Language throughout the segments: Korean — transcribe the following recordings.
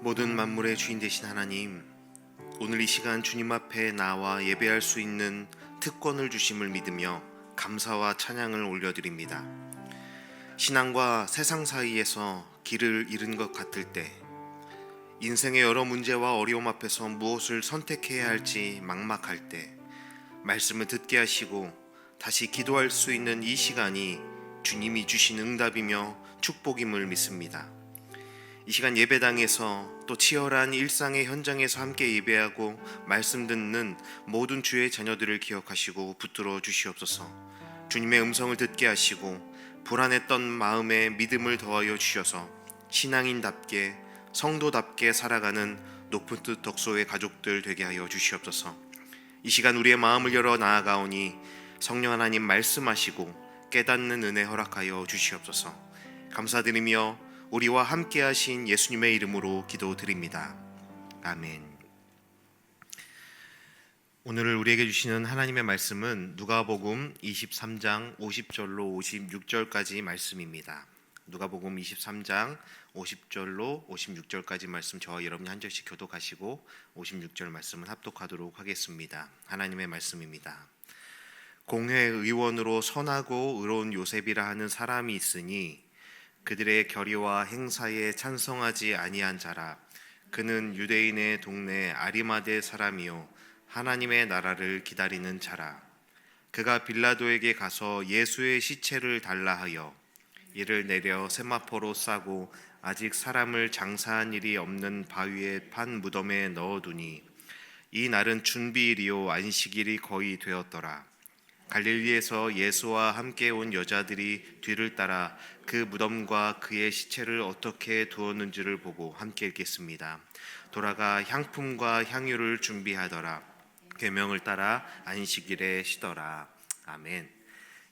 모든 만물의 주인 되신 하나님, 오늘 이 시간 주님 앞에 나와 예배할 수 있는 특권을 주심을 믿으며 감사와 찬양을 올려드립니다. 신앙과 세상 사이에서 길을 잃은 것 같을 때, 인생의 여러 문제와 어려움 앞에서 무엇을 선택해야 할지 막막할 때, 말씀을 듣게 하시고 다시 기도할 수 있는 이 시간이 주님이 주신 응답이며 축복임을 믿습니다. 이 시간 예배당에서 또 치열한 일상의 현장에서 함께 예배하고 말씀 듣는 모든 주의 자녀들을 기억하시고 붙들어 주시옵소서. 주님의 음성을 듣게 하시고 불안했던 마음에 믿음을 더하여 주셔서 신앙인답게 성도답게 살아가는 높은 뜻 덕소의 가족들 되게 하여 주시옵소서. 이 시간 우리의 마음을 열어 나아가오니 성령 하나님 말씀하시고 깨닫는 은혜 허락하여 주시옵소서. 감사드리며 우리와 함께 하신 예수님의 이름으로 기도드립니다. 아멘. 오늘 우리에게 주시는 하나님의 말씀은 누가복음 23장 50절로 56절까지 말씀입니다. 누가복음 23장 50절로 56절까지 말씀, 저와 여러분이 한 절씩 교독하시고 56절 말씀을 합독하도록 하겠습니다. 하나님의 말씀입니다. 공회의원으로 선하고 의로운 요셉이라 하는 사람이 있으니 그들의 결의와 행사에 찬성하지 아니한 자라. 그는 유대인의 동네 아리마대 사람이요 하나님의 나라를 기다리는 자라. 그가 빌라도에게 가서 예수의 시체를 달라 하여 이를 내려 세마포로 싸고 아직 사람을 장사한 일이 없는 바위에 판 무덤에 넣어두니 이 날은 준비일이요 안식일이 거의 되었더라. 갈릴리에서 예수와 함께 온 여자들이 뒤를 따라 그 무덤과 그의 시체를 어떻게 두었는지를 보고 함께 읽겠습니다. 돌아가 향품과 향유를 준비하더라. 계명을 따라 안식일에 쉬더라. 아멘.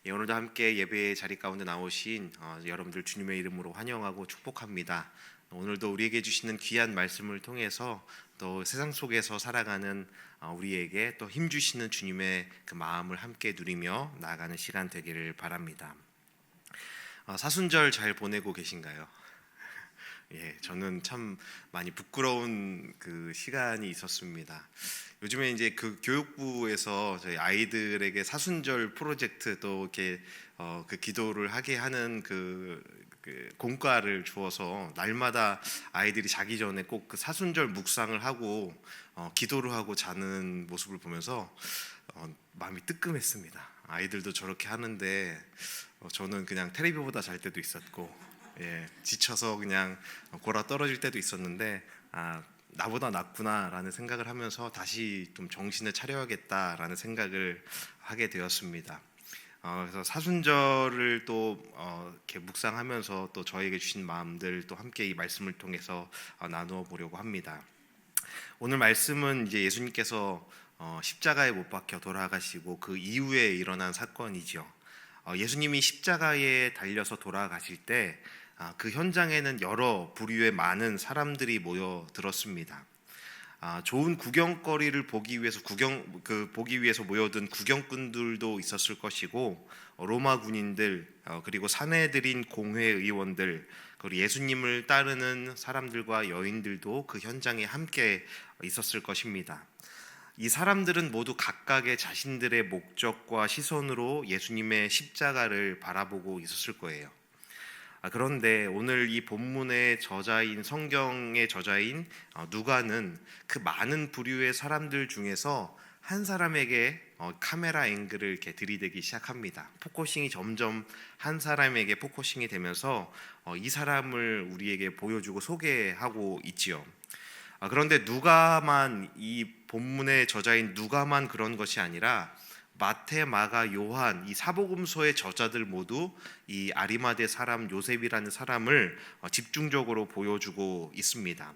오늘도 함께 예배의 자리 가운데 나오신 여러분들 주님의 이름으로 환영하고 축복합니다. 오늘도 우리에게 주시는 귀한 말씀을 통해서 또 세상 속에서 살아가는 우리에게 또 힘 주시는 주님의 그 마음을 함께 누리며 나아가는 시간 되기를 바랍니다. 사순절 잘 보내고 계신가요? 예, 저는 참 많이 부끄러운 그 시간이 있었습니다. 요즘에 이제 그 교육부에서 저희 아이들에게 사순절 프로젝트 또 이렇게 그 기도를 하게 하는 그 공과를 주어서 날마다 아이들이 자기 전에 꼭 그 사순절 묵상을 하고 기도를 하고 자는 모습을 보면서 마음이 뜨끔했습니다. 아이들도 저렇게 하는데 저는 그냥 텔레비보다 잘 때도 있었고, 예, 지쳐서 그냥 골아 떨어질 때도 있었는데 나보다 낫구나라는 생각을 하면서 다시 좀 정신을 차려야겠다라는 생각을 하게 되었습니다. 그래서 사순절을 또 이렇게 묵상하면서 또 저에게 주신 마음들 또 함께 이 말씀을 통해서 나누어 보려고 합니다. 오늘 말씀은 이제 예수님께서 십자가에 못 박혀 돌아가시고 그 이후에 일어난 사건이죠. 예수님이 십자가에 달려서 돌아가실 때 그 현장에는 여러 부류의 많은 사람들이 모여들었습니다. 좋은 구경거리를 보기 위해서 모여든 구경꾼들도 있었을 것이고, 로마 군인들, 그리고 사내들인 공회 의원들, 그리고 예수님을 따르는 사람들과 여인들도 그 현장에 함께 있었을 것입니다. 이 사람들은 모두 각각의 자신들의 목적과 시선으로 예수님의 십자가를 바라보고 있었을 거예요. 그런데 오늘 이 본문의 저자인, 성경의 저자인 누가는 그 많은 부류의 사람들 중에서 한 사람에게 카메라 앵글을 이렇게 들이대기 시작합니다. 포커싱이 점점 한 사람에게 포커싱이 되면서 이 사람을 우리에게 보여주고 소개하고 있지요. 그런데 누가만, 이 본문의 저자인 누가만 그런 것이 아니라 마태, 마가, 요한, 이 사복음서의 저자들 모두 이 아리마대 사람 요셉이라는 사람을 집중적으로 보여주고 있습니다.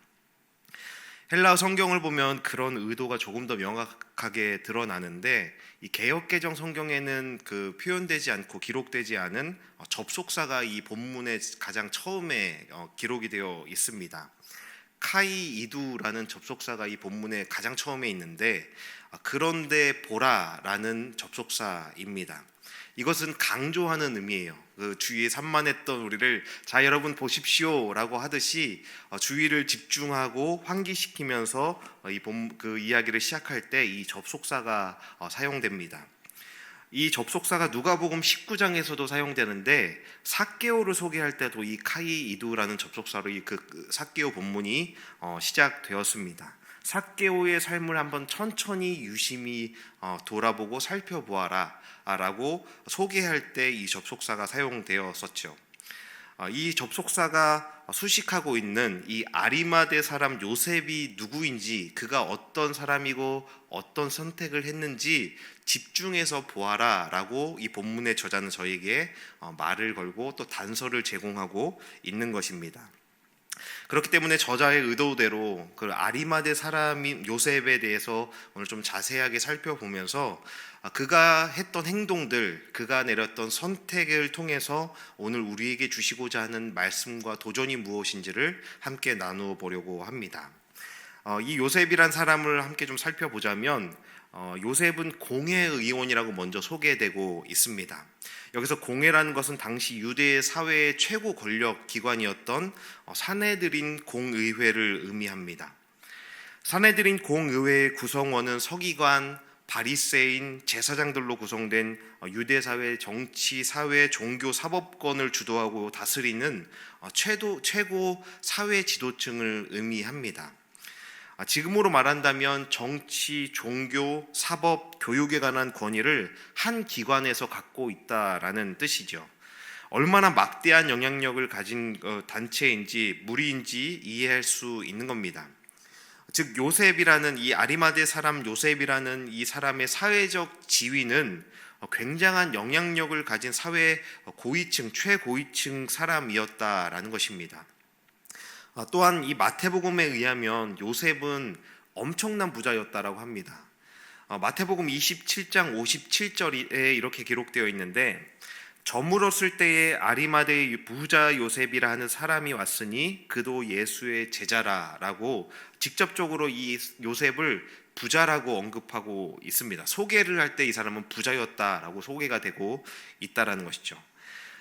헬라어 성경을 보면 그런 의도가 조금 더 명확하게 드러나는데, 이 개역개정 성경에는 그 표현되지 않고 기록되지 않은 접속사가 이 본문의 가장 처음에 기록이 되어 있습니다. 카이이두라는 접속사가 이 본문의 가장 처음에 있는데, 그런데 보라라는 접속사입니다. 이것은 강조하는 의미예요. 그 주위에 산만했던 우리를 자 여러분 보십시오라고 하듯이 주위를 집중하고 환기시키면서 그 이야기를 시작할 때 이 접속사가 사용됩니다. 이 접속사가 누가복음 19장에서도 사용되는데 삭개오를 소개할 때도 이 카이이두라는 접속사로 그 삭개오 본문이 시작되었습니다. 삭개오의 삶을 한번 천천히 유심히 돌아보고 살펴보아라 라고 소개할 때 이 접속사가 사용되었었죠. 이 접속사가 수식하고 있는 이 아리마대 사람 요셉이 누구인지, 그가 어떤 사람이고 어떤 선택을 했는지 집중해서 보아라 라고 이 본문의 저자는 저에게 말을 걸고 또 단서를 제공하고 있는 것입니다. 그렇기 때문에 저자의 의도대로 그 아리마대 사람인 요셉에 대해서 오늘 좀 자세하게 살펴보면서 그가 했던 행동들, 그가 내렸던 선택을 통해서 오늘 우리에게 주시고자 하는 말씀과 도전이 무엇인지를 함께 나누어 보려고 합니다. 이 요셉이란 사람을 함께 좀 살펴보자면 요셉은 공회의원이라고 먼저 소개되고 있습니다. 여기서 공회라는 것은 당시 유대 사회의 최고 권력 기관이었던 사내들인 공의회를 의미합니다. 사내들인 공의회의 구성원은 서기관, 바리새인, 제사장들로 구성된 유대 사회 정치, 사회, 종교, 사법권을 주도하고 다스리는 최고 사회 지도층을 의미합니다. 지금으로 말한다면 정치, 종교, 사법, 교육에 관한 권위를 한 기관에서 갖고 있다라는 뜻이죠. 얼마나 막대한 영향력을 가진 단체인지 무리인지 이해할 수 있는 겁니다. 즉 요셉이라는 이 아리마대 사람 요셉이라는 이 사람의 사회적 지위는 굉장한 영향력을 가진 사회 고위층, 최고위층 사람이었다라는 것입니다. 또한 이 마태복음에 의하면 요셉은 엄청난 부자였다라고 합니다. 마태복음 27장 57절에 이렇게 기록되어 있는데, 저물었을 때에 아리마대의 부자 요셉이라 하는 사람이 왔으니 그도 예수의 제자라라고 직접적으로 이 요셉을 부자라고 언급하고 있습니다. 소개를 할 때 이 사람은 부자였다라고 소개가 되고 있다라는 것이죠.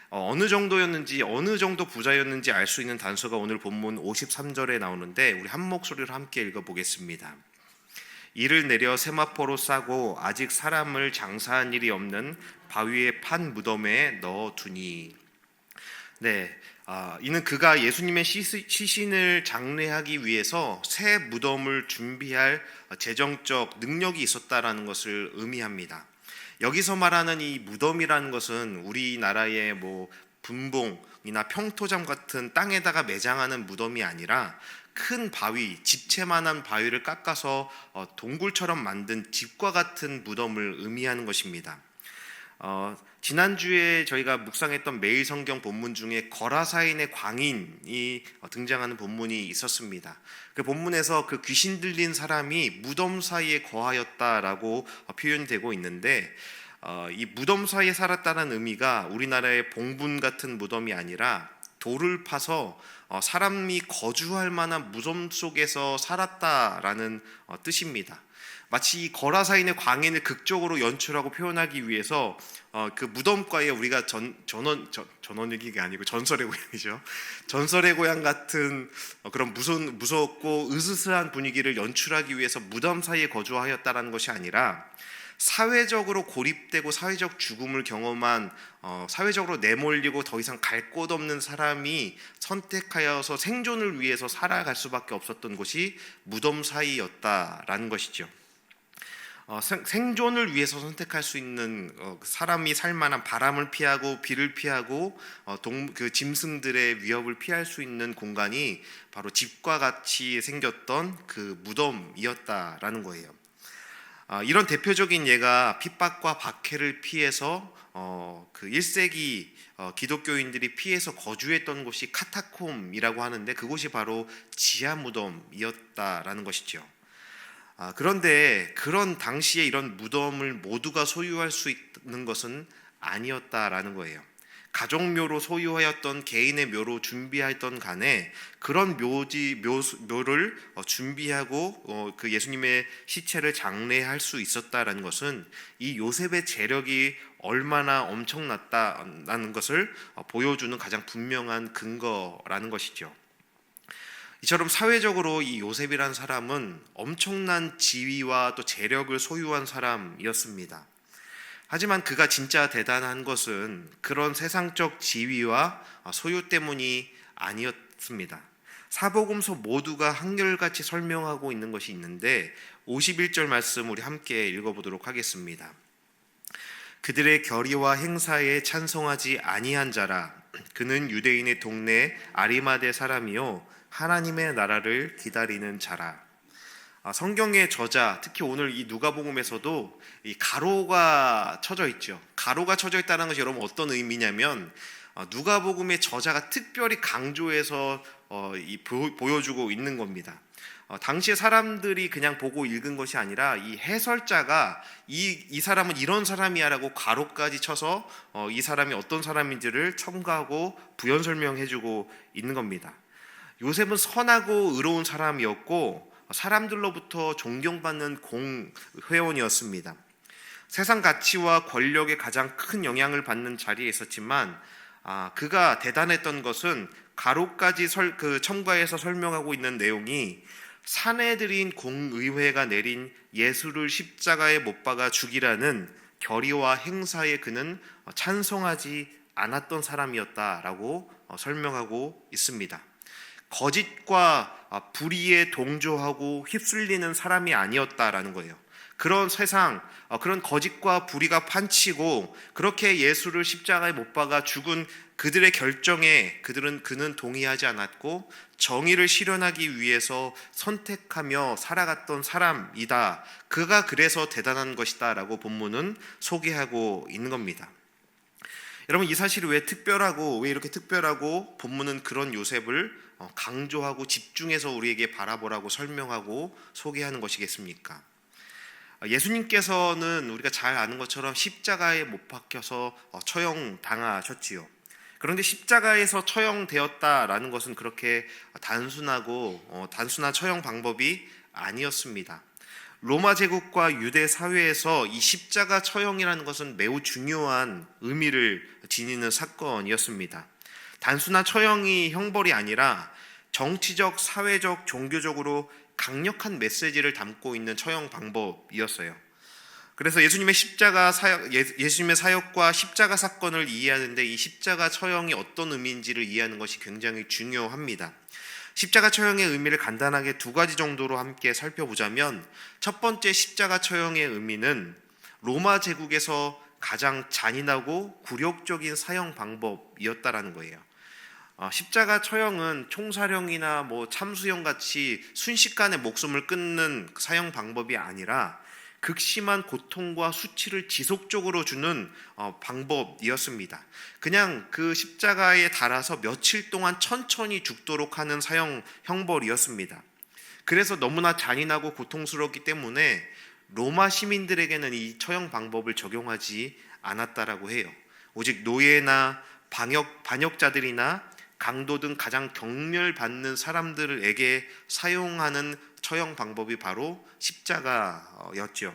어느 정도였는지, 어느 정도 부자였는지 알 수 있는 단서가 오늘 본문 53절에 나오는데 우리 한 목소리로 함께 읽어보겠습니다. 이를 내려 세마포로 싸고 아직 사람을 장사한 일이 없는 바위의 판 무덤에 넣어두니. 이는 그가 예수님의 시신을 장례하기 위해서 새 무덤을 준비할 재정적 능력이 있었다라는 것을 의미합니다. 여기서 말하는 이 무덤이라는 것은 우리나라의 분봉이나 평토장 같은 땅에다가 매장하는 무덤이 아니라 큰 바위, 집채만한 바위를 깎아서 동굴처럼 만든 집과 같은 무덤을 의미하는 것입니다. 지난주에 저희가 묵상했던 매일 성경 본문 중에 거라사인의 광인이 등장하는 본문이 있었습니다. 그 본문에서 그 귀신 들린 사람이 무덤 사이에 거하였다라고 표현되고 있는데, 이 무덤 사이에 살았다는 의미가 우리나라의 봉분 같은 무덤이 아니라 돌을 파서 사람이 거주할 만한 무덤 속에서 살았다라는 뜻입니다. 마치 이 거라사인의 광인을 극적으로 연출하고 표현하기 위해서 그 무덤가에 우리가 전원일기가 아니고 전설의 고향이죠. 전설의 고향 같은 그런 무섭고 으스스한 분위기를 연출하기 위해서 무덤 사이에 거주하였다라는 것이 아니라 사회적으로 고립되고 사회적 죽음을 경험한 사회적으로 내몰리고 더 이상 갈 곳 없는 사람이 선택하여서 생존을 위해서 살아갈 수밖에 없었던 곳이 무덤 사이였다라는 것이죠. 생존을 위해서 선택할 수 있는 사람이 살만한 바람을 피하고 비를 피하고 그 짐승들의 위협을 피할 수 있는 공간이 바로 집과 같이 생겼던 그 무덤이었다라는 거예요. 이런 대표적인 예가 핍박과 박해를 피해서 그 1세기 기독교인들이 피해서 거주했던 곳이 카타콤이라고 하는데, 그곳이 바로 지하 무덤이었다라는 것이죠. 그런데 그런 당시에 이런 무덤을 모두가 소유할 수 있는 것은 아니었다라는 거예요. 가족묘로 소유하였던 개인의 묘로 준비했던 간에 그런 묘를 준비하고 그 예수님의 시체를 장례할 수 있었다라는 것은 이 요셉의 재력이 얼마나 엄청났다는 것을 보여주는 가장 분명한 근거라는 것이죠. 이처럼 사회적으로 이 요셉이란 사람은 엄청난 지위와 또 재력을 소유한 사람이었습니다. 하지만 그가 진짜 대단한 것은 그런 세상적 지위와 소유 때문이 아니었습니다. 사복음서 모두가 한결같이 설명하고 있는 것이 있는데 51절 말씀 우리 함께 읽어보도록 하겠습니다. 그들의 결의와 행사에 찬송하지 아니한 자라. 그는 유대인의 동네 아리마대 사람이요 하나님의 나라를 기다리는 자라. 성경의 저자, 특히 오늘 이 누가복음에서도 이 가로가 쳐져 있죠. 가로가 쳐져 있다는 것이 여러분 어떤 의미냐면 누가복음의 저자가 특별히 강조해서 보여주고 있는 겁니다. 당시에 사람들이 그냥 보고 읽은 것이 아니라 이 해설자가 이 사람은 이런 사람이야라고 가로까지 쳐서 이 사람이 어떤 사람인지를 첨가하고 부연 설명해주고 있는 겁니다. 요셉은 선하고 의로운 사람이었고 사람들로부터 존경받는 공회원이었습니다. 세상 가치와 권력에 가장 큰 영향을 받는 자리에 있었지만 그가 대단했던 것은 가로까지 첨가해서 설명하고 있는 내용이 사내들인 공의회가 내린 예수를 십자가에 못 박아 죽이라는 결의와 행사에 그는 찬송하지 않았던 사람이었다라고 설명하고 있습니다. 거짓과 불의에 동조하고 휩쓸리는 사람이 아니었다라는 거예요. 그런 세상, 그런 거짓과 불의가 판치고 그렇게 예수를 십자가에 못 박아 죽은 그들의 결정에 그는 동의하지 않았고 정의를 실현하기 위해서 선택하며 살아갔던 사람이다. 그가 그래서 대단한 것이다 라고 본문은 소개하고 있는 겁니다. 여러분, 이 사실이 왜 이렇게 특별하고 본문은 그런 요셉을 강조하고 집중해서 우리에게 바라보라고 설명하고 소개하는 것이겠습니까? 예수님께서는 우리가 잘 아는 것처럼 십자가에 못 박혀서 처형당하셨지요. 그런데 십자가에서 처형되었다라는 것은 그렇게 단순한 처형 방법이 아니었습니다. 로마 제국과 유대 사회에서 이 십자가 처형이라는 것은 매우 중요한 의미를 지니는 사건이었습니다. 단순한 처형이 형벌이 아니라 정치적, 사회적, 종교적으로 강력한 메시지를 담고 있는 처형 방법이었어요. 그래서 예수님의 사역과 십자가 사건을 이해하는데 이 십자가 처형이 어떤 의미인지를 이해하는 것이 굉장히 중요합니다. 십자가 처형의 의미를 간단하게 두 가지 정도로 함께 살펴보자면 첫 번째 십자가 처형의 의미는 로마 제국에서 가장 잔인하고 굴욕적인 사형 방법이었다라는 거예요. 십자가 처형은 총사령이나 참수형 같이 순식간에 목숨을 끊는 사형 방법이 아니라 극심한 고통과 수치를 지속적으로 주는 방법이었습니다. 그냥 그 십자가에 달아서 며칠 동안 천천히 죽도록 하는 사형 형벌이었습니다. 그래서 너무나 잔인하고 고통스럽기 때문에 로마 시민들에게는 이 처형 방법을 적용하지 않았다라고 해요. 오직 노예나 반역자들이나 강도 등 가장 경멸받는 사람들에게 사용하는 처형 방법이 바로 십자가였죠.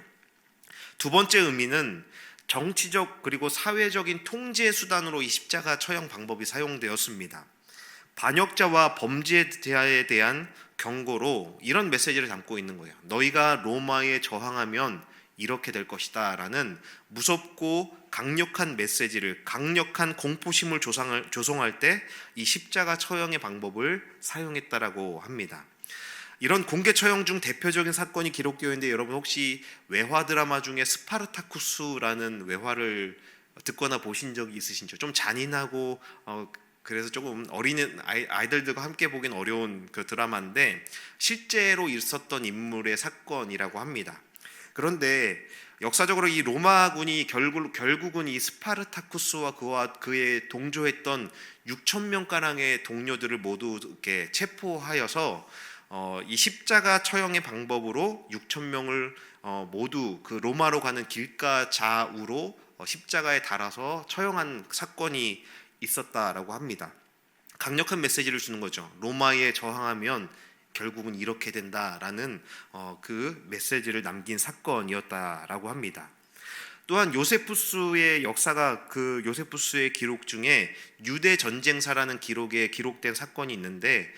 두 번째 의미는 정치적 그리고 사회적인 통제 수단으로 이 십자가 처형 방법이 사용되었습니다. 반역자와 범죄자에 대한 경고로 이런 메시지를 담고 있는 거예요. 너희가 로마에 저항하면 이렇게 될 것이다 라는 무섭고 강력한 메시지를, 강력한 공포심을 조성할 때 이 십자가 처형의 방법을 사용했다라고 합니다. 이런 공개 처형 중 대표적인 사건이 기록되어 있는데 여러분 혹시 외화 드라마 중에 스파르타쿠스라는 외화를 듣거나 보신 적이 있으신지요? 좀 잔인하고 그래서 조금 어린 아이들과 함께 보기는 어려운 그 드라마인데 실제로 있었던 인물의 사건이라고 합니다. 그런데 역사적으로 이 로마군이 결국은 이 스파르타쿠스와 그의 동조했던 6천 명가량의 동료들을 모두 이렇게 체포하여서 이 십자가 처형의 방법으로 6천 명을 모두 그 로마로 가는 길가 좌우로 십자가에 달아서 처형한 사건이 있었다라고 합니다. 강력한 메시지를 주는 거죠. 로마에 저항하면 결국은 이렇게 된다라는 그 메시지를 남긴 사건이었다라고 합니다. 또한 요세푸스의 역사가 그 요세푸스의 기록 중에 유대 전쟁사라는 기록에 기록된 사건이 있는데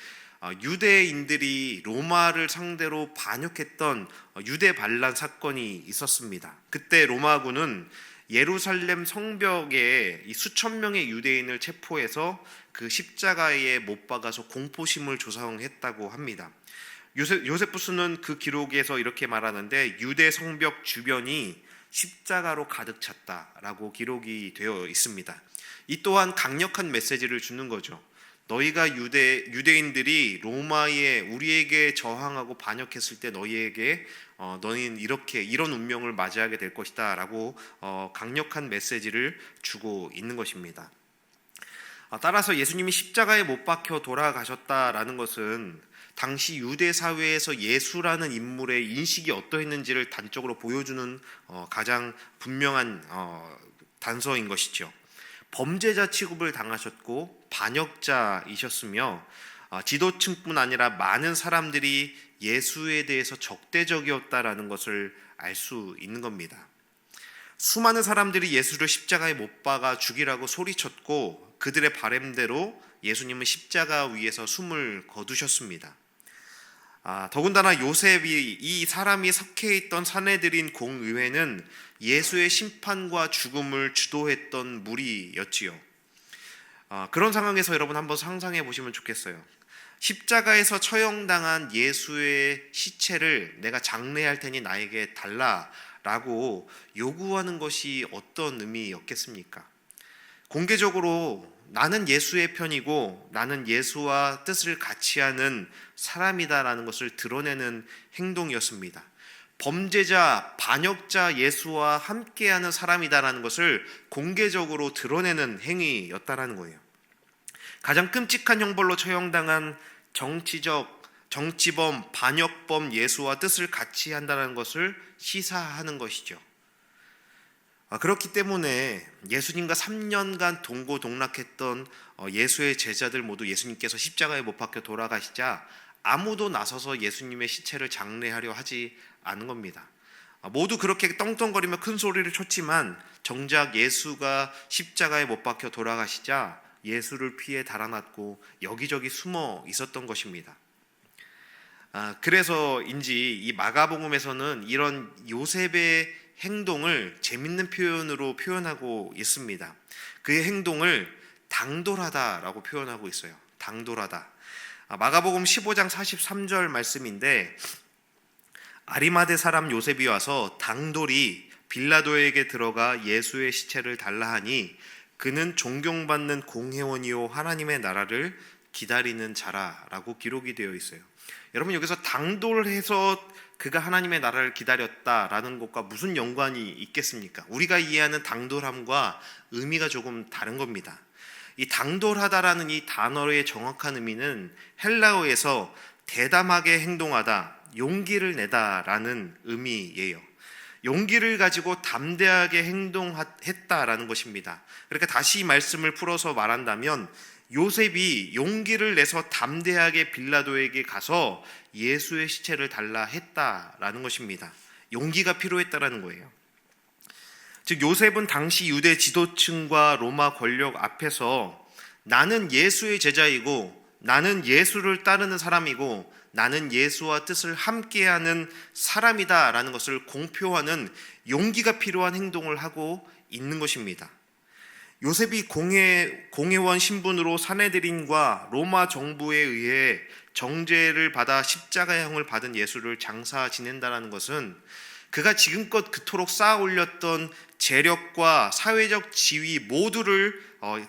유대인들이 로마를 상대로 반역했던 유대 반란 사건이 있었습니다. 그때 로마군은 예루살렘 성벽에 수천 명의 유대인을 체포해서 그 십자가에 못 박아서 공포심을 조성했다고 합니다. 요세푸스는 그 기록에서 이렇게 말하는데 유대 성벽 주변이 십자가로 가득 찼다라고 기록이 되어 있습니다. 이 또한 강력한 메시지를 주는 거죠. 너희가 유대인들이 로마에 우리에게 저항하고 반역했을 때 너희에게 너희는 이런 운명을 맞이하게 될 것이다라고 강력한 메시지를 주고 있는 것입니다. 따라서 예수님이 십자가에 못 박혀 돌아가셨다라는 것은 당시 유대 사회에서 예수라는 인물의 인식이 어떠했는지를 단적으로 보여주는 가장 분명한 단서인 것이죠. 범죄자 취급을 당하셨고 반역자이셨으며 지도층뿐 아니라 많은 사람들이 예수에 대해서 적대적이었다라는 것을 알 수 있는 겁니다. 수많은 사람들이 예수를 십자가에 못 박아 죽이라고 소리쳤고 그들의 바램대로 예수님은 십자가 위에서 숨을 거두셨습니다. 더군다나 요셉이 이 사람이 속해 있던 산헤드린 공의회는 예수의 심판과 죽음을 주도했던 무리였지요. 그런 상황에서 여러분 한번 상상해 보시면 좋겠어요. 십자가에서 처형당한 예수의 시체를 내가 장례할 테니 나에게 달라라고 요구하는 것이 어떤 의미였겠습니까? 공개적으로 나는 예수의 편이고 나는 예수와 뜻을 같이 하는 사람이다라는 것을 드러내는 행동이었습니다. 범죄자, 반역자 예수와 함께하는 사람이다라는 것을 공개적으로 드러내는 행위였다라는 거예요. 가장 끔찍한 형벌로 처형당한 정치범, 반역범 예수와 뜻을 같이 한다는 것을 시사하는 것이죠. 그렇기 때문에 예수님과 3년간 동고동락했던 예수의 제자들 모두 예수님께서 십자가에 못 박혀 돌아가시자 아무도 나서서 예수님의 시체를 장례하려 하지 않은 겁니다. 모두 그렇게 떵떵거리며 큰 소리를 쳤지만 정작 예수가 십자가에 못 박혀 돌아가시자 예수를 피해 달아났고 여기저기 숨어 있었던 것입니다. 그래서인지 이 마가복음에서는 이런 요셉의 행동을 재밌는 표현으로 표현하고 있습니다. 그의 행동을 당돌하다라고 표현하고 있어요. 당돌하다. 마가복음 15장 43절 말씀인데 아리마대 사람 요셉이 와서 당돌이 빌라도에게 들어가 예수의 시체를 달라 하니 그는 존경받는 공회원이요 하나님의 나라를 기다리는 자라라고 기록이 되어 있어요. 여러분 여기서 당돌해서 그가 하나님의 나라를 기다렸다라는 것과 무슨 연관이 있겠습니까? 우리가 이해하는 당돌함과 의미가 조금 다른 겁니다. 이 당돌하다라는 이 단어의 정확한 의미는 헬라어에서 대담하게 행동하다, 용기를 내다라는 의미예요. 용기를 가지고 담대하게 행동했다라는 것입니다. 그러니까 다시 이 말씀을 풀어서 말한다면 요셉이 용기를 내서 담대하게 빌라도에게 가서 예수의 시체를 달라 했다라는 것입니다. 용기가 필요했다라는 거예요. 즉 요셉은 당시 유대 지도층과 로마 권력 앞에서 나는 예수의 제자이고 나는 예수를 따르는 사람이고 나는 예수와 뜻을 함께하는 사람이다라는 것을 공표하는 용기가 필요한 행동을 하고 있는 것입니다. 요셉이 공회원 신분으로 산헤드린과 로마 정부에 의해 정죄를 받아 십자가형을 받은 예수를 장사 지낸다는 것은 그가 지금껏 그토록 쌓아 올렸던 재력과 사회적 지위 모두를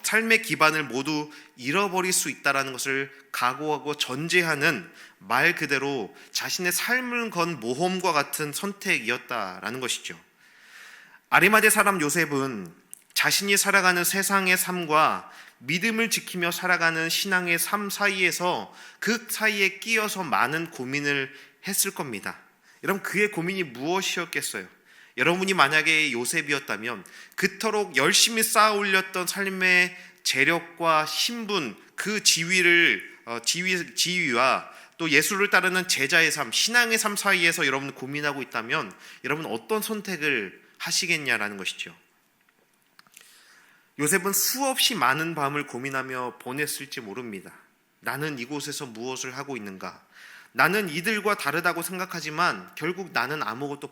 삶의 기반을 모두 잃어버릴 수 있다는 것을 각오하고 전제하는 말 그대로 자신의 삶을 건 모험과 같은 선택이었다라는 것이죠. 아리마대 사람 요셉은 자신이 살아가는 세상의 삶과 믿음을 지키며 살아가는 신앙의 삶 사이에서 그 사이에 끼어서 많은 고민을 했을 겁니다. 여러분 그의 고민이 무엇이었겠어요? 여러분이 만약에 요셉이었다면 그토록 열심히 쌓아 올렸던 삶의 재력과 신분, 그 지위와 또 예수를 따르는 제자의 삶, 신앙의 삶 사이에서 여러분 고민하고 있다면 여러분 어떤 선택을 하시겠냐라는 것이죠. 요셉은 수없이 많은 밤을 고민하며 보냈을지 모릅니다. 나는 이곳에서 무엇을 하고 있는가? 나는 이들과 다르다고 생각하지만 결국 나는 아무것도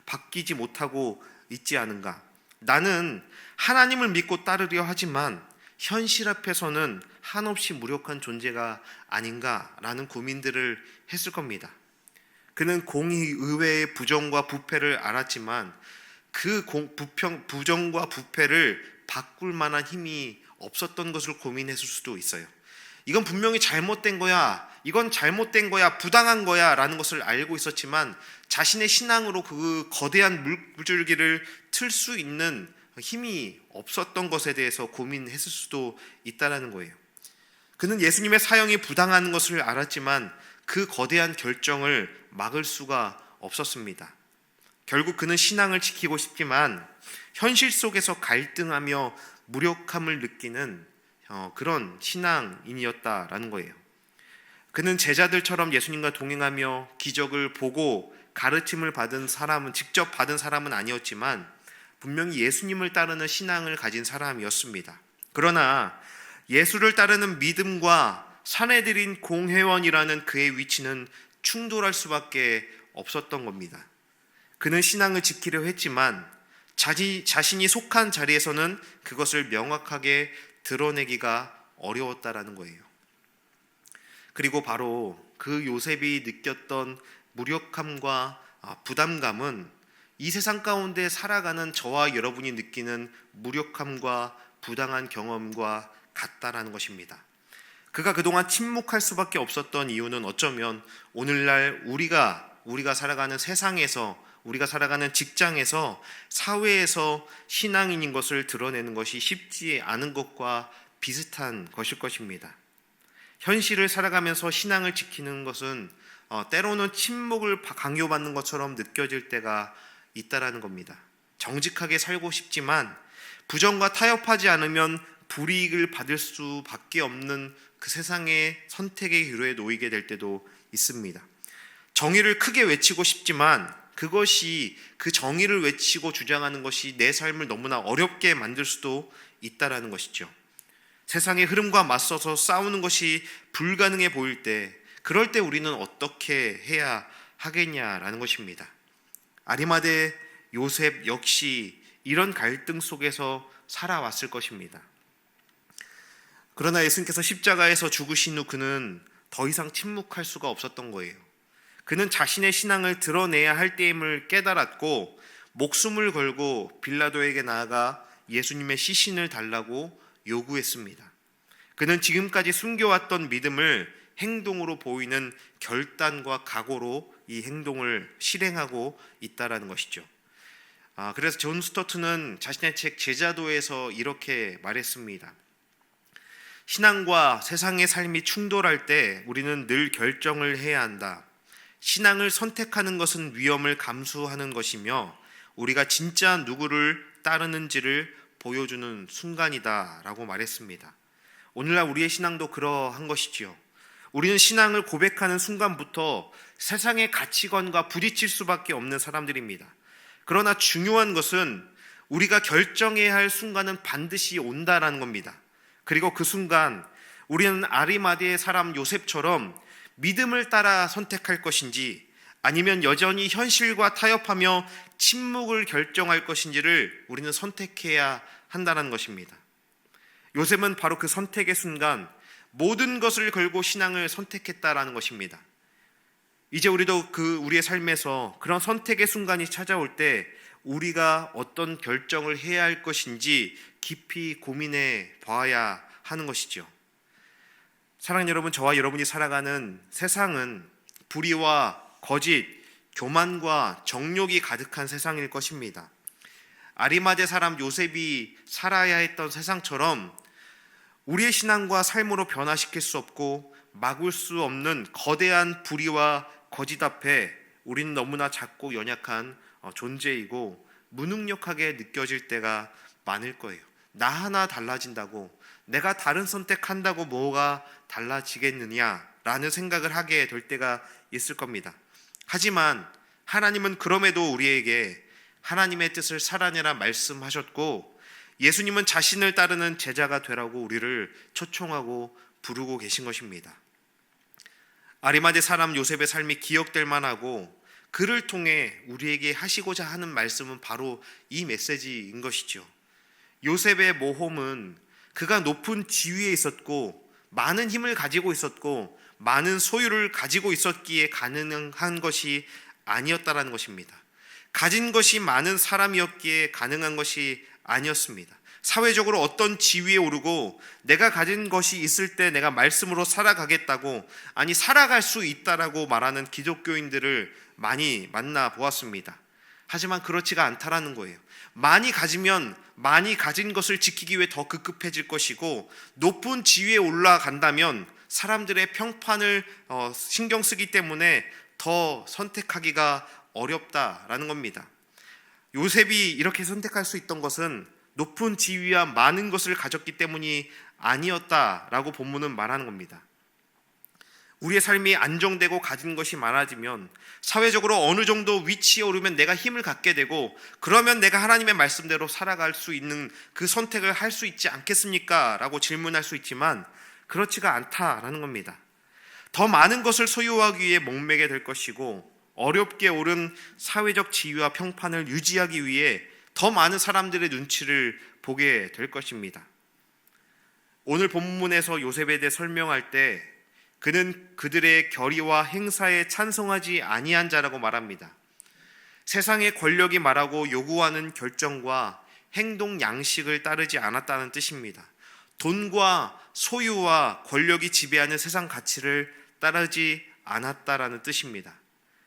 바뀌지 못하고 있지 않은가? 나는 하나님을 믿고 따르려 하지만 현실 앞에서는 한없이 무력한 존재가 아닌가라는 고민들을 했을 겁니다. 그는 공의회의 부정과 부패를 알았지만 그 부정과 부패를 바꿀 만한 힘이 없었던 것을 고민했을 수도 있어요. 이건 분명히 잘못된 거야, 이건 잘못된 거야, 부당한 거야 라는 것을 알고 있었지만 자신의 신앙으로 그 거대한 물줄기를 틀 수 있는 힘이 없었던 것에 대해서 고민했을 수도 있다는 거예요. 그는 예수님의 사형이 부당한 것을 알았지만 그 거대한 결정을 막을 수가 없었습니다. 결국 그는 신앙을 지키고 싶지만 현실 속에서 갈등하며 무력함을 느끼는 그런 신앙인이었다라는 거예요. 그는 제자들처럼 예수님과 동행하며 기적을 보고 가르침을 직접 받은 사람은 아니었지만 분명히 예수님을 따르는 신앙을 가진 사람이었습니다. 그러나 예수를 따르는 믿음과 사내들인 공회원이라는 그의 위치는 충돌할 수밖에 없었던 겁니다. 그는 신앙을 지키려 했지만 자신이 속한 자리에서는 그것을 명확하게 드러내기가 어려웠다라는 거예요. 그리고 바로 그 요셉이 느꼈던 무력함과 부담감은 이 세상 가운데 살아가는 저와 여러분이 느끼는 무력함과 부당한 경험과 같다라는 것입니다. 그가 그동안 침묵할 수밖에 없었던 이유는 어쩌면 오늘날 우리가 살아가는 세상에서, 우리가 살아가는 직장에서, 사회에서 신앙인인 것을 드러내는 것이 쉽지 않은 것과 비슷한 것일 것입니다. 현실을 살아가면서 신앙을 지키는 것은 때로는 침묵을 강요받는 것처럼 느껴질 때가 있다라는 겁니다. 정직하게 살고 싶지만 부정과 타협하지 않으면 불이익을 받을 수밖에 없는 그 세상의 선택의 기로에 놓이게 될 때도 있습니다. 정의를 크게 외치고 싶지만 그 정의를 외치고 주장하는 것이 내 삶을 너무나 어렵게 만들 수도 있다라는 것이죠. 세상의 흐름과 맞서서 싸우는 것이 불가능해 보일 때, 그럴 때 우리는 어떻게 해야 하겠냐라는 것입니다. 아리마대 요셉 역시 이런 갈등 속에서 살아왔을 것입니다. 그러나 예수님께서 십자가에서 죽으신 후 그는 더 이상 침묵할 수가 없었던 거예요. 그는 자신의 신앙을 드러내야 할 때임을 깨달았고 목숨을 걸고 빌라도에게 나아가 예수님의 시신을 달라고 요구했습니다. 그는 지금까지 숨겨왔던 믿음을 행동으로 보이는 결단과 각오로 이 행동을 실행하고 있다라는 것이죠. 그래서 존 스토트는 자신의 책 제자도에서 이렇게 말했습니다. 신앙과 세상의 삶이 충돌할 때 우리는 늘 결정을 해야 한다. 신앙을 선택하는 것은 위험을 감수하는 것이며 우리가 진짜 누구를 따르는지를 보여주는 순간이다 라고 말했습니다. 오늘날 우리의 신앙도 그러한 것이지요. 우리는 신앙을 고백하는 순간부터 세상의 가치관과 부딪힐 수밖에 없는 사람들입니다. 그러나 중요한 것은 우리가 결정해야 할 순간은 반드시 온다라는 겁니다. 그리고 그 순간 우리는 아리마대의 사람 요셉처럼 믿음을 따라 선택할 것인지 아니면 여전히 현실과 타협하며 침묵을 결정할 것인지를 우리는 선택해야 한다는 것입니다. 요셉은 바로 그 선택의 순간 모든 것을 걸고 신앙을 선택했다라는 것입니다. 이제 우리도 우리의 삶에서 그런 선택의 순간이 찾아올 때 우리가 어떤 결정을 해야 할 것인지 깊이 고민해 봐야 하는 것이죠. 사랑하는 여러분, 저와 여러분이 살아가는 세상은 불의와 거짓, 교만과 정욕이 가득한 세상일 것입니다. 아리마대 사람 요셉이 살아야 했던 세상처럼 우리의 신앙과 삶으로 변화시킬 수 없고 막을 수 없는 거대한 불의와 거짓 앞에 우리는 너무나 작고 연약한 존재이고 무능력하게 느껴질 때가 많을 거예요. 나 하나 달라진다고, 내가 다른 선택한다고 뭐가 달라지겠느냐라는 생각을 하게 될 때가 있을 겁니다. 하지만 하나님은 그럼에도 우리에게 하나님의 뜻을 살아내라 말씀하셨고, 예수님은 자신을 따르는 제자가 되라고 우리를 초청하고 부르고 계신 것입니다. 아리마대 사람 요셉의 삶이 기억될 만하고, 그를 통해 우리에게 하시고자 하는 말씀은 바로 이 메시지인 것이죠. 요셉의 모험은 그가 높은 지위에 있었고 많은 힘을 가지고 있었고 많은 소유를 가지고 있었기에 가능한 것이 아니었다라는 것입니다. 가진 것이 많은 사람이었기에 가능한 것이 아니었습니다. 사회적으로 어떤 지위에 오르고 내가 가진 것이 있을 때 내가 말씀으로 살아가겠다고, 아니 살아갈 수 있다라고 말하는 기독교인들을 많이 만나 보았습니다. 하지만 그렇지가 않다라는 거예요. 많이 가지면 많이 가진 것을 지키기 위해 더 급급해질 것이고, 높은 지위에 올라간다면 사람들의 평판을 신경 쓰기 때문에 더 선택하기가 어렵다라는 겁니다. 요셉이 이렇게 선택할 수 있던 것은 높은 지위와 많은 것을 가졌기 때문이 아니었다라고 본문은 말하는 겁니다. 우리의 삶이 안정되고 가진 것이 많아지면, 사회적으로 어느 정도 위치에 오르면 내가 힘을 갖게 되고, 그러면 내가 하나님의 말씀대로 살아갈 수 있는 그 선택을 할 수 있지 않겠습니까? 라고 질문할 수 있지만 그렇지가 않다라는 겁니다. 더 많은 것을 소유하기 위해 목매게 될 것이고, 어렵게 오른 사회적 지위와 평판을 유지하기 위해 더 많은 사람들의 눈치를 보게 될 것입니다. 오늘 본문에서 요셉에 대해 설명할 때 그는 그들의 결의와 행사에 찬성하지 아니한 자라고 말합니다. 세상의 권력이 말하고 요구하는 결정과 행동 양식을 따르지 않았다는 뜻입니다. 돈과 소유와 권력이 지배하는 세상 가치를 따르지 않았다라는 뜻입니다.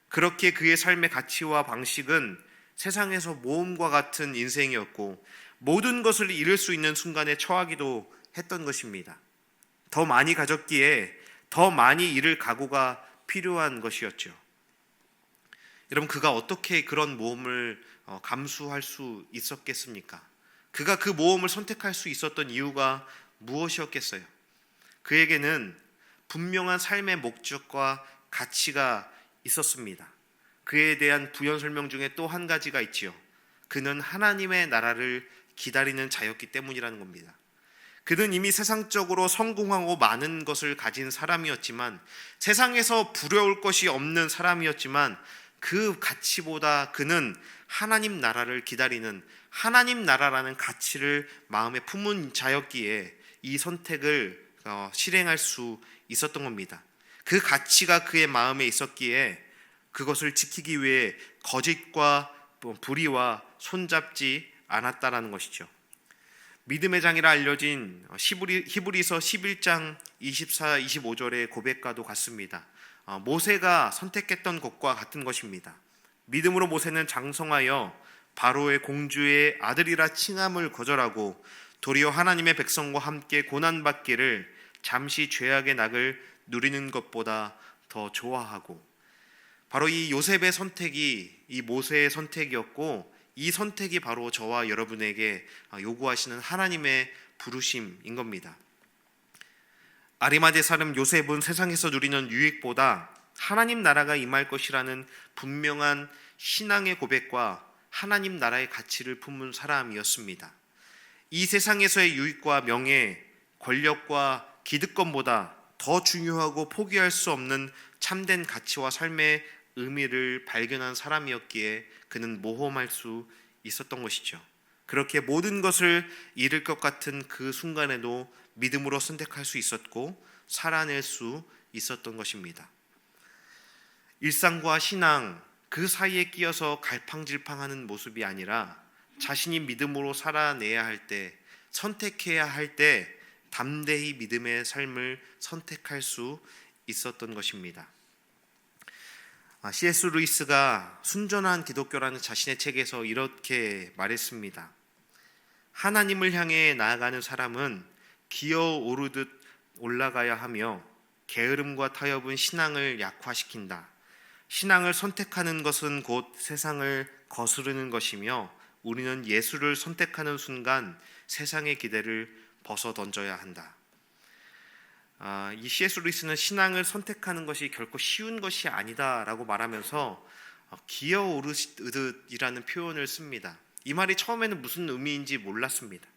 그렇게 그의 삶의 가치와 방식은 세상에서 모험과 같은 인생이었고, 모든 것을 잃을 수 있는 순간에 처하기도 했던 것입니다. 더 많이 가졌기에 더 많이 잃을 각오가 필요한 것이었죠. 여러분, 그가 어떻게 그런 모험을 감수할 수 있었겠습니까? 그가 그 모험을 선택할 수 있었던 이유가 무엇이었겠어요? 그에게는 분명한 삶의 목적과 가치가 있었습니다. 그에 대한 부연 설명 중에 또 한 가지가 있지요. 그는 하나님의 나라를 기다리는 자였기 때문이라는 겁니다. 그는 이미 세상적으로 성공하고 많은 것을 가진 사람이었지만, 세상에서 부러울 것이 없는 사람이었지만, 그 가치보다 그는 하나님 나라를 기다리는, 하나님 나라라는 가치를 마음에 품은 자였기에 이 선택을 실행할 수 있었던 겁니다. 그 가치가 그의 마음에 있었기에 그것을 지키기 위해 거짓과 불의와 손잡지 않았다라는 것이죠. 믿음의 장이라 알려진 히브리서 11장 24, 25절의 고백과도 같습니다. 모세가 선택했던 것과 같은 것입니다. 믿음으로 모세는 장성하여 바로의 공주의 아들이라 칭함을 거절하고 도리어 하나님의 백성과 함께 고난받기를 잠시 죄악의 낙을 누리는 것보다 더 좋아하고, 바로 이 요셉의 선택이 이 모세의 선택이었고, 이 선택이 바로 저와 여러분에게 요구하시는 하나님의 부르심인 겁니다. 아리마대 사람 요셉은 세상에서 누리는 유익보다 하나님 나라가 임할 것이라는 분명한 신앙의 고백과 하나님 나라의 가치를 품은 사람이었습니다. 이 세상에서의 유익과 명예, 권력과 기득권보다 더 중요하고 포기할 수 없는 참된 가치와 삶의 의미를 발견한 사람이었기에 그는 모험할 수 있었던 것이죠. 그렇게 모든 것을 잃을 것 같은 그 순간에도 믿음으로 선택할 수 있었고 살아낼 수 있었던 것입니다. 일상과 신앙 그 사이에 끼어서 갈팡질팡하는 모습이 아니라 자신이 믿음으로 살아내야 할 때, 선택해야 할 때 담대히 믿음의 삶을 선택할 수 있었던 것입니다. C.S. 루이스가 순전한 기독교라는 자신의 책에서 이렇게 말했습니다. 하나님을 향해 나아가는 사람은 기어오르듯 올라가야 하며 게으름과 타협은 신앙을 약화시킨다. 신앙을 선택하는 것은 곧 세상을 거스르는 것이며 우리는 예수를 선택하는 순간 세상의 기대를 벗어 던져야 한다. 이 C.S. 루이스는 신앙을 선택하는 것이 결코 쉬운 것이 아니다라고 말하면서 기어오르듯이라는 표현을 씁니다. 이 말이 처음에는 무슨 의미인지 몰랐습니다.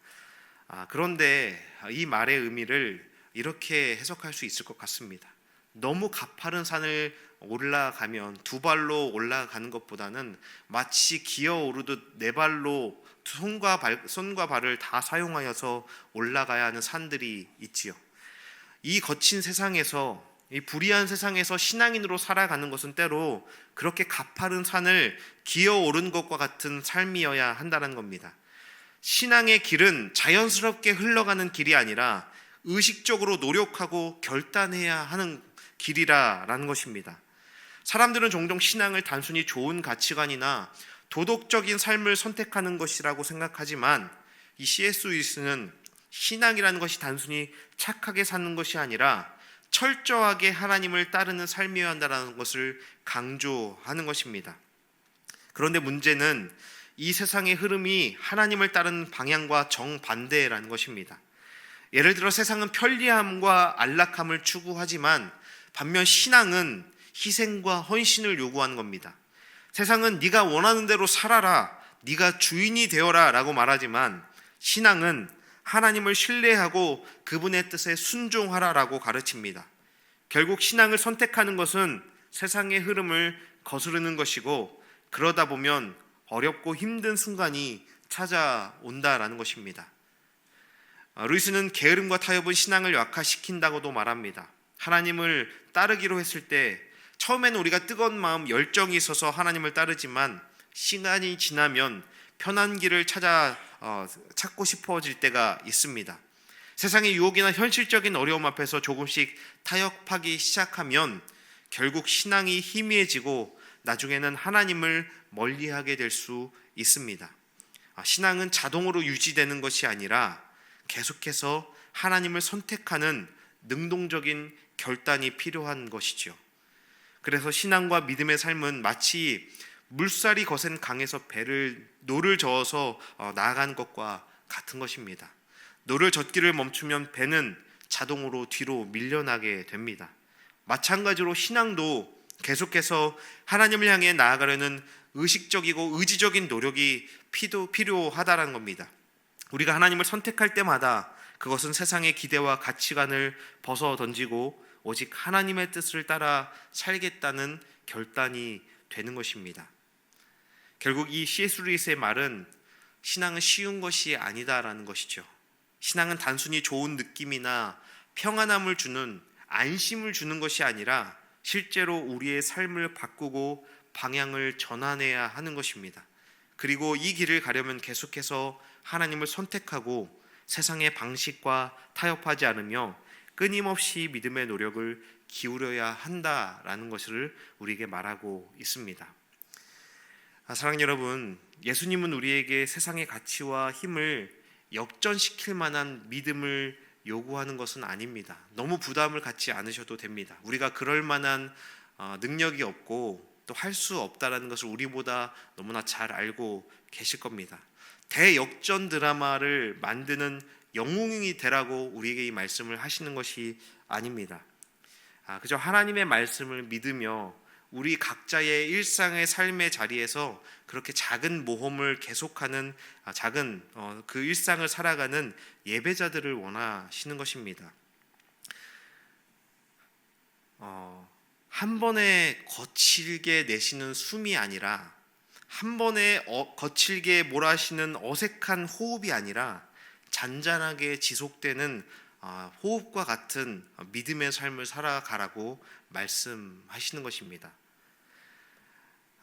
그런데 이 말의 의미를 이렇게 해석할 수 있을 것 같습니다. 너무 가파른 산을 올라가면 두 발로 올라가는 것보다는 마치 기어오르듯 네 발로 손과 발을 다 사용하여서 올라가야 하는 산들이 있지요. 이 거친 세상에서, 이 불의한 세상에서 신앙인으로 살아가는 것은 때로 그렇게 가파른 산을 기어오른 것과 같은 삶이어야 한다는 겁니다. 신앙의 길은 자연스럽게 흘러가는 길이 아니라 의식적으로 노력하고 결단해야 하는 길이라는 것입니다. 사람들은 종종 신앙을 단순히 좋은 가치관이나 도덕적인 삶을 선택하는 것이라고 생각하지만 이 C.S. 루이스는 신앙이라는 것이 단순히 착하게 사는 것이 아니라 철저하게 하나님을 따르는 삶이어야 한다는 것을 강조하는 것입니다. 그런데 문제는 이 세상의 흐름이 하나님을 따르는 방향과 정반대라는 것입니다. 예를 들어 세상은 편리함과 안락함을 추구하지만 반면 신앙은 희생과 헌신을 요구하는 겁니다. 세상은 네가 원하는 대로 살아라, 네가 주인이 되어라 라고 말하지만 신앙은 하나님을 신뢰하고 그분의 뜻에 순종하라 라고 가르칩니다. 결국 신앙을 선택하는 것은 세상의 흐름을 거스르는 것이고 그러다 보면 어렵고 힘든 순간이 찾아온다라는 것입니다. 루이스는 게으름과 타협은 신앙을 약화시킨다고도 말합니다. 하나님을 따르기로 했을 때 처음에는 우리가 뜨거운 마음, 열정이 있어서 하나님을 따르지만 시간이 지나면 편한 길을 찾고 싶어질 때가 있습니다. 세상의 유혹이나 현실적인 어려움 앞에서 조금씩 타협하기 시작하면 결국 신앙이 희미해지고 나중에는 하나님을 멀리하게 될 수 있습니다. 신앙은 자동으로 유지되는 것이 아니라 계속해서 하나님을 선택하는 능동적인 결단이 필요한 것이죠. 그래서 신앙과 믿음의 삶은 마치 물살이 거센 강에서 노를 저어서 나아가는 것과 같은 것입니다. 노를 젓기를 멈추면 배는 자동으로 뒤로 밀려나게 됩니다. 마찬가지로 신앙도 계속해서 하나님을 향해 나아가려는 의식적이고 의지적인 노력이 필요하다는 겁니다. 우리가 하나님을 선택할 때마다 그것은 세상의 기대와 가치관을 벗어 던지고 오직 하나님의 뜻을 따라 살겠다는 결단이 되는 것입니다. 결국 이 C.S. 루이스의 말은 신앙은 쉬운 것이 아니다라는 것이죠. 신앙은 단순히 좋은 느낌이나 평안함을 주는, 안심을 주는 것이 아니라 실제로 우리의 삶을 바꾸고 방향을 전환해야 하는 것입니다. 그리고 이 길을 가려면 계속해서 하나님을 선택하고 세상의 방식과 타협하지 않으며 끊임없이 믿음의 노력을 기울여야 한다라는 것을 우리에게 말하고 있습니다. 사랑하는 여러분, 예수님은 우리에게 세상의 가치와 힘을 역전시킬 만한 믿음을 요구하는 것은 아닙니다. 너무 부담을 갖지 않으셔도 됩니다. 우리가 그럴 만한 능력이 없고 또 할 수 없다라는 것을 우리보다 너무나 잘 알고 계실 겁니다. 대역전 드라마를 만드는 영웅이 되라고 우리에게 이 말씀을 하시는 것이 아닙니다. 그저 하나님의 말씀을 믿으며 우리 각자의 일상의 삶의 자리에서 그렇게 작은 모험을 계속하는 작은 그 일상을 살아가는 예배자들을 원하시는 것입니다. 한 번에 거칠게 내쉬는 숨이 아니라 한 번에 거칠게 몰아쉬는 어색한 호흡이 아니라 잔잔하게 지속되는 호흡과 같은 믿음의 삶을 살아가라고 말씀하시는 것입니다.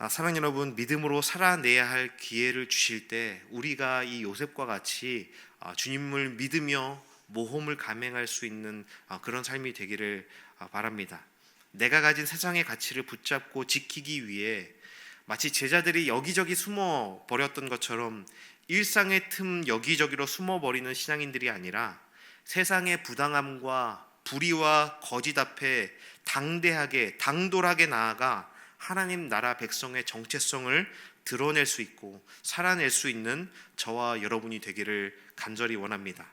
사랑하는 여러분, 믿음으로 살아내야 할 기회를 주실 때 우리가 이 요셉과 같이 주님을 믿으며 모험을 감행할 수 있는 그런 삶이 되기를 바랍니다. 내가 가진 세상의 가치를 붙잡고 지키기 위해 마치 제자들이 여기저기 숨어 버렸던 것처럼 일상의 틈 여기저기로 숨어 버리는 신앙인들이 아니라 세상의 부당함과 불의와 거짓 앞에 당대하게 당돌하게 나아가 하나님 나라 백성의 정체성을 드러낼 수 있고 살아낼 수 있는 저와 여러분이 되기를 간절히 원합니다.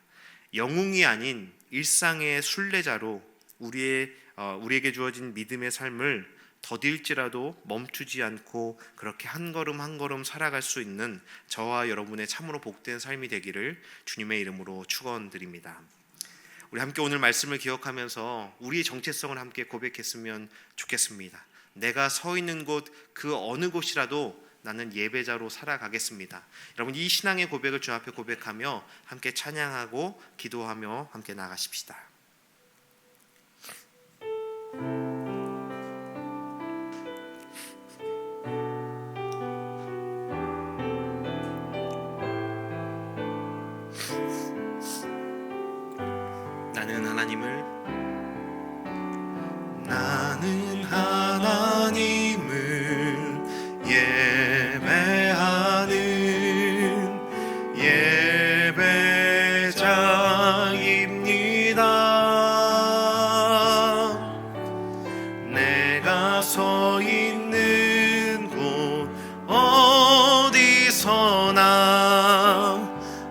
영웅이 아닌 일상의 순례자로 우리에게 주어진 믿음의 삶을 더딜지라도 멈추지 않고 그렇게 한 걸음 한 걸음 살아갈 수 있는 저와 여러분의 참으로 복된 삶이 되기를 주님의 이름으로 축원드립니다. 우리 함께 오늘 말씀을 기억하면서 우리의 정체성을 함께 고백했으면 좋겠습니다. 내가 서 있는 곳 그 어느 곳이라도 나는 예배자로 살아가겠습니다. 여러분, 이 신앙의 고백을 주 앞에 고백하며 함께 찬양하고 기도하며 함께 나가십시다. 나는 하나님을 예배하는 예배자입니다. 내가 서 있는 곳 어디서나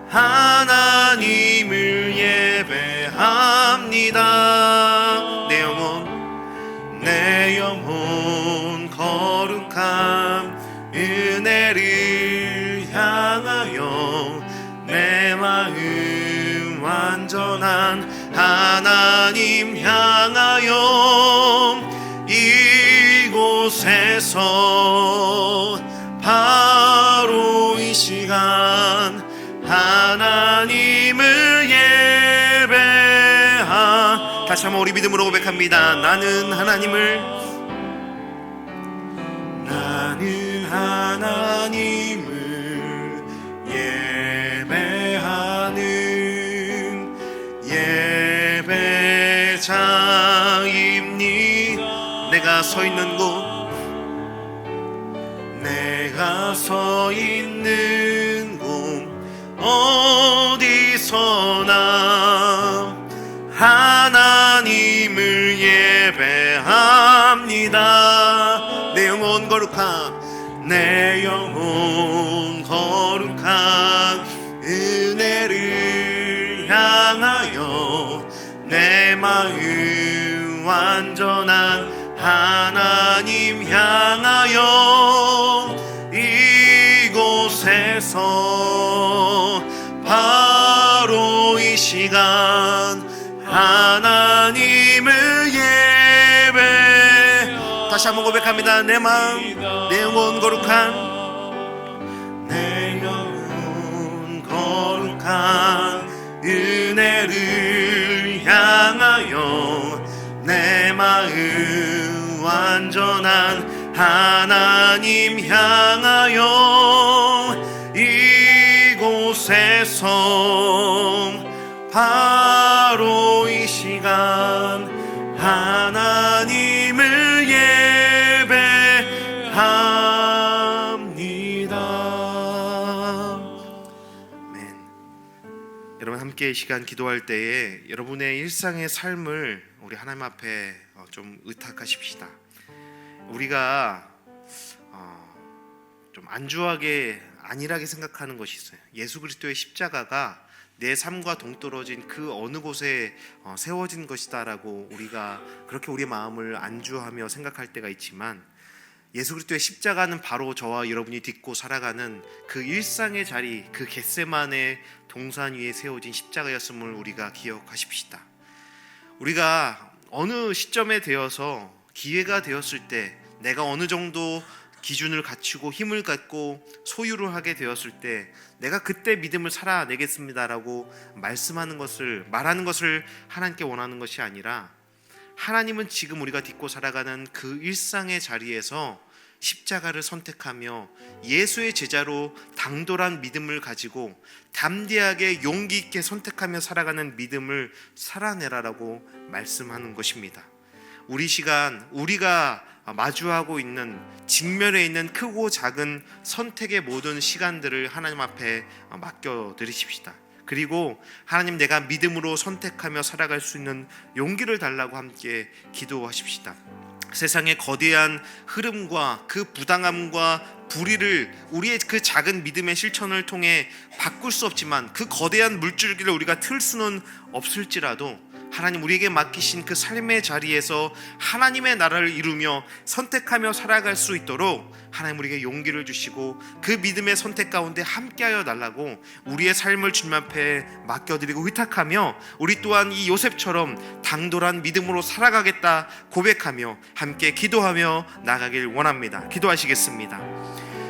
하나님을 예배합니다. 내 영혼 거룩한 은혜를 향하여 내 마음 완전한 하나님 향하여 이곳에서 바로 이 시간 하나님을 예배하. 다시 한번 우리 믿음으로 고백합니다. 나는 하나님을 예배하는 예배자입니다. 내가 서 있는 곳 어디서나 하나님을 예배합니다. 내 영혼 거룩한 은혜를 향하여 내 마음 완전한 하나님 향하여 이곳에서 바로 이 시간 하나님을 예배. 다시 한번 고백합니다. 내 마음, 내 영혼 거룩한 은혜를 향하여 내 마음 완전한 하나님 향하여 이곳에서 바로 이 시간 하나님을 예배합니다. 아멘. 여러분, 함께 이 시간 기도할 때에 여러분의 일상의 삶을 우리 하나님 앞에 좀 의탁하십시다. 우리가 좀 안주하게 안일하게 생각하는 것이 있어요. 예수 그리스도의 십자가가 내 삶과 동떨어진 그 어느 곳에 세워진 것이다라고 우리가 그렇게 우리의 마음을 안주하며 생각할 때가 있지만, 예수 그리스도의 십자가는 바로 저와 여러분이 딛고 살아가는 그 일상의 자리, 그 겟세마네 동산 위에 세워진 십자가였음을 우리가 기억하십시다. 우리가 어느 시점에 되어서 기회가 되었을 때, 내가 어느 정도 기준을 갖추고 힘을 갖고 소유를 하게 되었을 때 내가 그때 믿음을 살아내겠습니다라고 말하는 것을 하나님께 원하는 것이 아니라, 하나님은 지금 우리가 딛고 살아가는 그 일상의 자리에서 십자가를 선택하며 예수의 제자로 당돌한 믿음을 가지고 담대하게 용기 있게 선택하며 살아가는 믿음을 살아내라라고 말씀하는 것입니다. 우리 시간, 우리가 마주하고 있는, 직면에 있는 크고 작은 선택의 모든 시간들을 하나님 앞에 맡겨드리십시다. 그리고 하나님, 내가 믿음으로 선택하며 살아갈 수 있는 용기를 달라고 함께 기도하십시다. 세상의 거대한 흐름과 그 부당함과 불의를 우리의 그 작은 믿음의 실천을 통해 바꿀 수 없지만, 그 거대한 물줄기를 우리가 틀 수는 없을지라도 하나님 우리에게 맡기신 그 삶의 자리에서 하나님의 나라를 이루며 선택하며 살아갈 수 있도록 하나님 우리에게 용기를 주시고 그 믿음의 선택 가운데 함께하여 달라고 우리의 삶을 주님 앞에 맡겨드리고 의탁하며 우리 또한 이 요셉처럼 당돌한 믿음으로 살아가겠다 고백하며 함께 기도하며 나가길 원합니다. 기도하시겠습니다.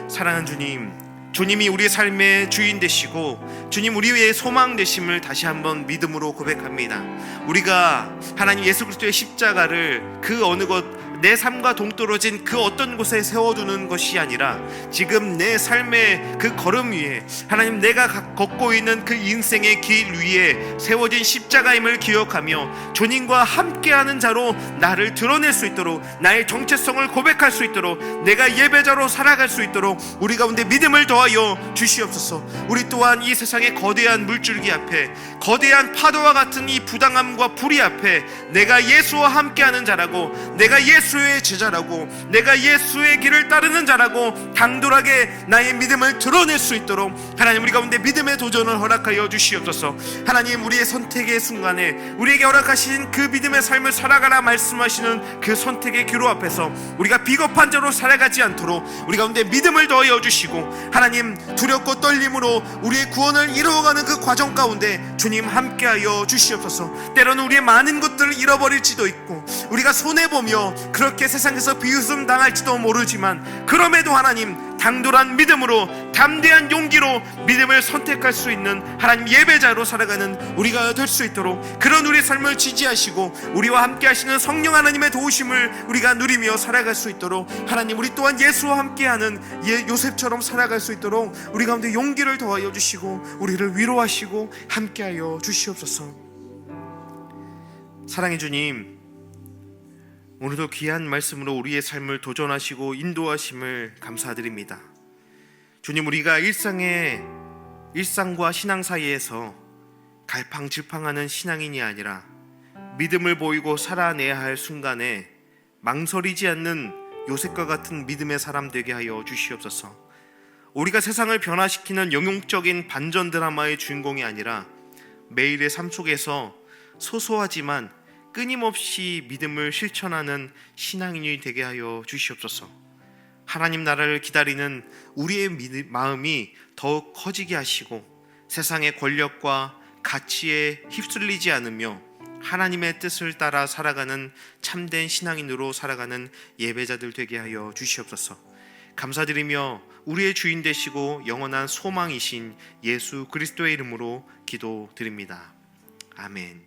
사랑하는 주님, 주님이 우리의 삶의 주인 되시고 주님 우리의 소망 되심을 다시 한번 믿음으로 고백합니다. 우리가 하나님 예수 그리스도의 십자가를 그 어느 것 내 삶과 동떨어진 그 어떤 곳에 세워두는 것이 아니라 지금 내 삶의 그 걸음 위에 하나님 내가 걷고 있는 그 인생의 길 위에 세워진 십자가임을 기억하며 주님과 함께하는 자로 나를 드러낼 수 있도록 나의 정체성을 고백할 수 있도록 내가 예배자로 살아갈 수 있도록 우리 가운데 믿음을 더하여 주시옵소서. 우리 또한 이 세상의 거대한 물줄기 앞에 거대한 파도와 같은 이 부당함과 불의 앞에 내가 예수와 함께하는 자라고 내가 예수의 제자라고 내가 예수의 길을 따르는 자라고 당돌하게 나의 믿음을 드러낼 수 있도록 하나님 우리 가운데 믿음의 도전을 허락하여 주시옵소서. 하나님 우리의 선택의 순간에 우리에게 허락하신 그 믿음의 삶을 살아가라 말씀하시는 그 선택의 기로 앞에서 우리가 비겁한 자로 살아가지 않도록 우리 가운데 믿음을 더하여 주시고 하나님 두렵고 떨림으로 우리의 구원을 이루어가는 그 과정 가운데 주님 함께하여 주시옵소서. 때로는 우리의 많은 것들을 잃어버릴지도 있고 우리가 손해보며 그렇게 세상에서 비웃음 당할지도 모르지만 그럼에도 하나님 당돌한 믿음으로 담대한 용기로 믿음을 선택할 수 있는 하나님 예배자로 살아가는 우리가 될 수 있도록 그런 우리의 삶을 지지하시고 우리와 함께 하시는 성령 하나님의 도우심을 우리가 누리며 살아갈 수 있도록 하나님 우리 또한 예수와 함께하는 요셉처럼 살아갈 수 있도록 우리 가운데 용기를 더하여 주시고 우리를 위로하시고 함께하여 주시옵소서. 사랑의 주님, 오늘도 귀한 말씀으로 우리의 삶을 도전하시고 인도하심을 감사드립니다. 주님, 우리가 일상과 신앙 사이에서 갈팡질팡하는 신앙인이 아니라 믿음을 보이고 살아내야 할 순간에 망설이지 않는 요셉과 같은 믿음의 사람 되게 하여 주시옵소서. 우리가 세상을 변화시키는 영웅적인 반전 드라마의 주인공이 아니라 매일의 삶 속에서 소소하지만 끊임없이 믿음을 실천하는 신앙인이 되게 하여 주시옵소서. 하나님 나라를 기다리는 우리의 마음이 더욱 커지게 하시고 세상의 권력과 가치에 휩쓸리지 않으며 하나님의 뜻을 따라 살아가는 참된 신앙인으로 살아가는 예배자들 되게 하여 주시옵소서. 감사드리며 우리의 주인 되시고 영원한 소망이신 예수 그리스도의 이름으로 기도드립니다. 아멘.